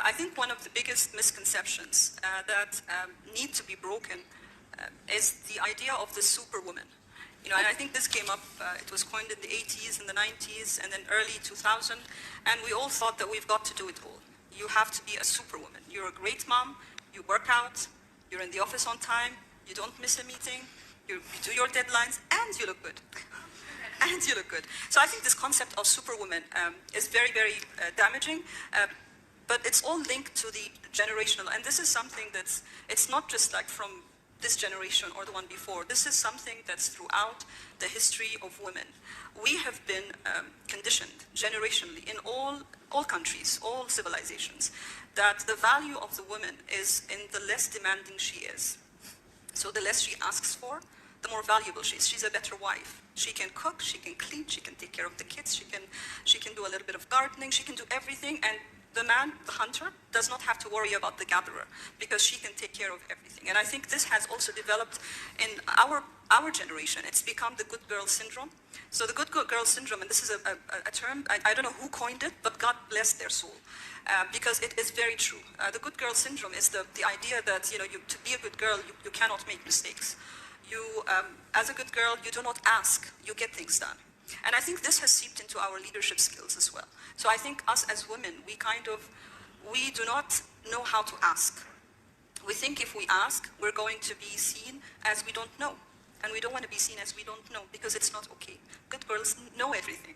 I think one of the biggest misconceptions that need to be broken is the idea of the superwoman. You know, and I think this came up, it was coined in the 80s and the 90s and then early 2000, and we all thought that we've got to do it all. You have to be a superwoman. You're a great mom, you work out, you're in the office on time, you don't miss a meeting, you do your deadlines, and you look good. And you look good. So I think this concept of superwoman is very, very damaging, but it's all linked to the generational, and this is something that's, it's not just like from this generation or the one before. This is something that's throughout the history of women. We have been conditioned generationally in all countries, all civilizations, that the value of the woman is in the less demanding she is. So the less she asks for, the more valuable she is. She's a better wife. She can cook, she can clean, she can take care of the kids, she can do a little bit of gardening, she can do everything, and the man, the hunter, does not have to worry about the gatherer because she can take care of everything. And I think this has also developed in our generation. It's become the good girl syndrome. So the good girl syndrome, and this is a term, I don't know who coined it, but God bless their soul. Because it is very true. The good girl syndrome is the idea that, you know, to be a good girl, you cannot make mistakes. You, as a good girl, you do not ask, you get things done. And I think this has seeped into our leadership skills as well. So I think us as women, we do not know how to ask. We think if we ask, we're going to be seen as we don't know. And we don't want to be seen as we don't know because it's not okay. Good girls know everything.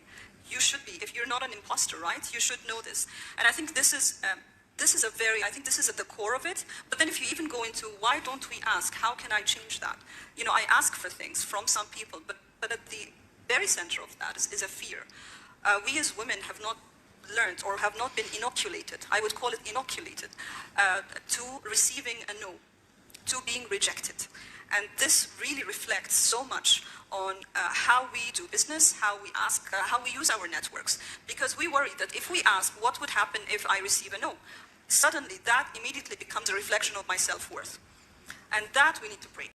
You should be. If you're not an imposter, right? You should know this. And I think this is at the core of it. But then if you even go into why don't we ask, how can I change that? You know, I ask for things from some people, but at the very center of that is a fear. We as women have not learned or have not been inoculated, I would call it inoculated, to receiving a no, to being rejected. And this really reflects so much on how we do business, how we ask, how we use our networks. Because we worry that if we ask, what would happen if I receive a no? Suddenly that immediately becomes a reflection of my self-worth. And that we need to break.